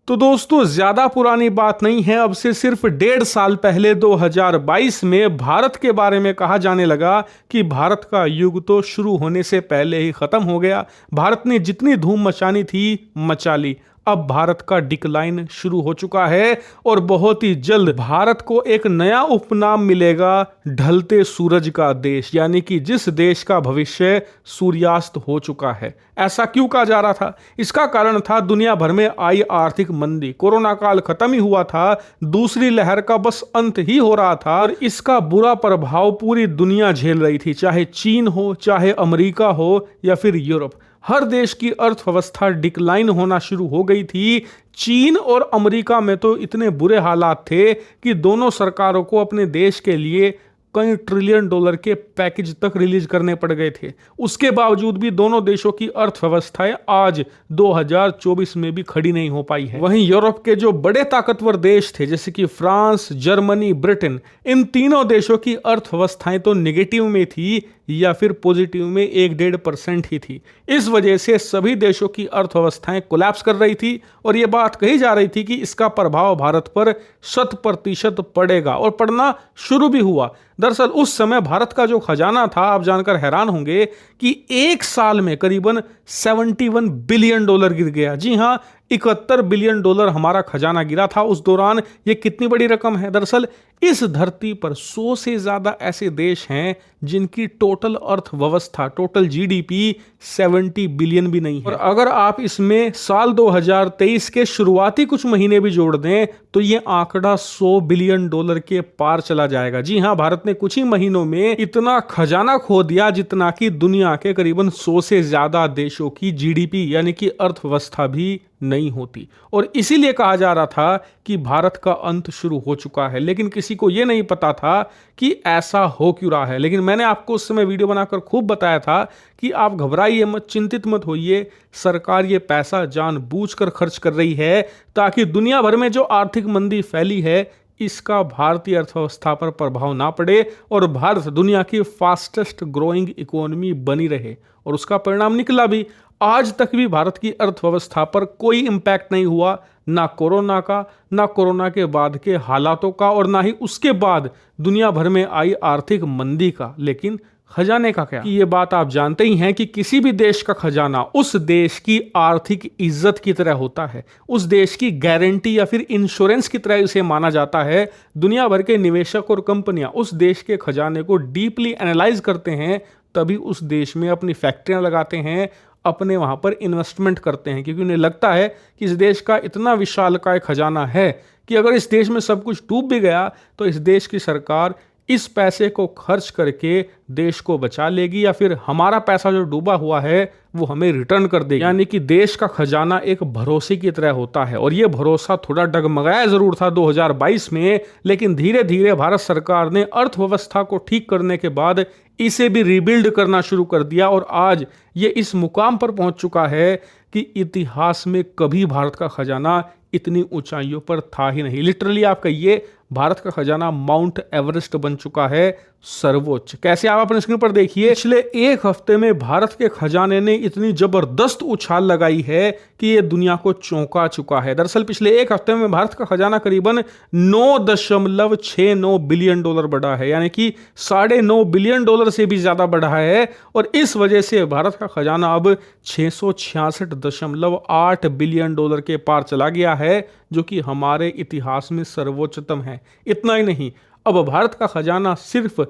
तो दोस्तों ज्यादा पुरानी बात नहीं है, अब से सिर्फ 1.5 साल पहले 2022 में भारत के बारे में कहा जाने लगा कि भारत का युग तो शुरू होने से पहले ही खत्म हो गया। भारत ने जितनी धूम मचानी थी मचा ली। अब भारत का डिक्लाइन शुरू हो चुका है और बहुत ही जल्द भारत को एक नया उपनाम मिलेगा, ढलते सूरज का देश, यानी कि जिस देश का भविष्य सूर्यास्त हो चुका है। ऐसा क्यों कहा जा रहा था? इसका कारण था दुनिया भर में आई आर्थिक मंदी। कोरोना काल खत्म ही हुआ था, दूसरी लहर का बस अंत ही हो रहा था और इसका बुरा प्रभाव पूरी दुनिया झेल रही थी, चाहे चीन हो, चाहे अमेरिका हो या फिर यूरोप। हर देश की अर्थव्यवस्था डिक्लाइन होना शुरू हो गई थी। चीन और अमेरिका में तो इतने बुरे हालात थे कि दोनों सरकारों को अपने देश के लिए कई ट्रिलियन डॉलर के पैकेज तक रिलीज करने पड़ गए थे। उसके बावजूद भी दोनों देशों की अर्थव्यवस्थाएं आज 2024 में भी खड़ी नहीं हो पाई है। वहीं यूरोप के जो बड़े ताकतवर देश थे जैसे कि फ्रांस, जर्मनी, ब्रिटेन, इन तीनों देशों की अर्थव्यवस्थाएं तो नेगेटिव में थी या फिर पॉजिटिव में 1-1.5% ही थी। इस वजह से सभी देशों की अर्थव्यवस्थाएं कोलैप्स कर रही थी और यह बात कही जा रही थी कि इसका प्रभाव भारत पर 100% पड़ेगा और पड़ना शुरू भी हुआ। दरअसल उस समय भारत का जो खजाना था, आप जानकर हैरान होंगे कि एक साल में करीबन $71 बिलियन गिर गया। जी हां, $71 बिलियन हमारा खजाना गिरा था उस दौरान। ये कितनी बड़ी रकम है? दरअसल इस धरती पर 100 से ज्यादा ऐसे देश हैं जिनकी टोटल अर्थव्यवस्था, टोटल जीडीपी 70 बिलियन भी नहीं है। और अगर आप इसमें साल 2023 के शुरुआती कुछ महीने भी जोड़ दें तो ये आंकड़ा $100 बिलियन के पार चला जाएगा। जी हां, भारत ने कुछ ही महीनों में इतना खजाना खो दिया जितना कि दुनिया के करीबन 100 से ज्यादा देशों की जीडीपी यानी कि अर्थव्यवस्था भी नहीं होती। और इसीलिए कहा जा रहा था कि भारत का अंत शुरू हो चुका है, लेकिन किसी को यह नहीं पता था कि ऐसा हो क्यों रहा है। लेकिन मैंने आपको उस समय वीडियो बनाकर खूब बताया था कि आप घबराइए मत, चिंतित मत होइए, सरकार ये पैसा जानबूझकर खर्च कर रही है ताकि दुनिया भर में जो आर्थिक मंदी फैली है इसका भारतीय अर्थव्यवस्था पर प्रभाव ना पड़े और भारत दुनिया की फास्टेस्ट ग्रोइंग इकोनॉमी बनी रहे। और उसका परिणाम निकला भी। आज तक भी भारत की अर्थव्यवस्था पर कोई इंपैक्ट नहीं हुआ, ना कोरोना का, ना कोरोना के बाद के हालातों का और ना ही उसके बाद दुनिया भर में आई आर्थिक मंदी का। लेकिन खजाने का क्या? कि ये बात आप जानते ही हैं कि किसी भी देश का खजाना उस देश की आर्थिक इज्जत की तरह होता है, उस देश की गारंटी या फिर इंश्योरेंस की तरह इसे माना जाता है। दुनिया भर के निवेशक और कंपनियां उस देश के खजाने को डीपली एनालाइज करते हैं, तभी उस देश में अपनी फैक्ट्रियां लगाते हैं, अपने वहां पर इन्वेस्टमेंट करते हैं, क्योंकि उन्हें लगता है कि इस देश का इतना विशालकाय खजाना है कि अगर इस देश में सब कुछ डूब भी गया तो इस देश की सरकार इस पैसे को खर्च करके देश को बचा लेगी या फिर हमारा पैसा जो डूबा हुआ है वो हमें रिटर्न कर देगी। यानी कि देश का खजाना एक भरोसे की तरह होता है। और ये भरोसा थोड़ा डगमगाया जरूर था 2022 में, लेकिन धीरे धीरे भारत सरकार ने अर्थव्यवस्था को ठीक करने के बाद इसे भी रिबिल्ड करना शुरू कर दिया और आज ये इस मुकाम पर पहुंच चुका है कि इतिहास में कभी भारत का खजाना इतनी ऊंचाइयों पर था ही नहीं। लिटरली आप कहिए भारत का खजाना माउंट एवरेस्ट बन चुका है, सर्वोच्च। कैसे? आप अपने स्क्रीन पर देखिए। पिछले एक हफ्ते में भारत के खजाने ने इतनी जबरदस्त उछाल लगाई है कि ये दुनिया को चौंका चुका है। दरअसल पिछले एक हफ्ते में भारत का खजाना करीबन $9.69 बिलियन बढ़ा है, यानी कि $9.5 बिलियन से भी ज्यादा बढ़ा है। और इस वजह से भारत का खजाना अब $666.8 बिलियन के पार चला गया है, जो कि हमारे इतिहास में सर्वोच्चतम है। इतना ही नहीं, अब भारत का खजाना सिर्फ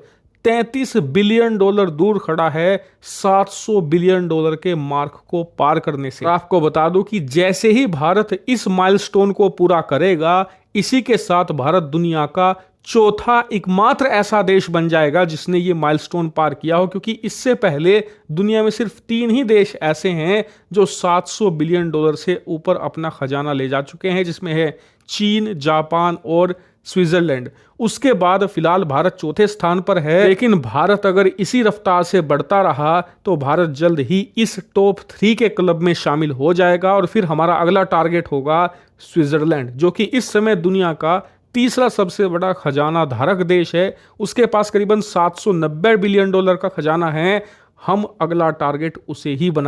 $33 बिलियन दूर खड़ा है $700 बिलियन के मार्क को पार करने से। आपको बता दूं कि जैसे ही भारत इस माइलस्टोन को पूरा करेगा, इसी के साथ भारत दुनिया का चौथा एकमात्र ऐसा देश बन जाएगा जिसने ये माइलस्टोन पार किया हो, क्योंकि इससे पहले दुनिया में सिर्फ 3 ही देश ऐसे हैं जो $700 बिलियन से ऊपर अपना खजाना ले जा चुके हैं, जिसमें है चीन, जापान और स्विट्जरलैंड। उसके बाद फिलहाल भारत चौथे स्थान पर है, लेकिन भारत अगर इसी रफ्तार से बढ़ता रहा तो भारत जल्द ही इस टॉप 3 के क्लब में शामिल हो जाएगा और फिर हमारा अगला टारगेट होगा स्विट्जरलैंड, जो कि इस समय दुनिया का तीसरा सबसे बड़ा खजाना धारक देश है। उसके पास करीबन $790 बिलियन का खजाना है। हम अगला टारगेट उसे ही बनाएंगे।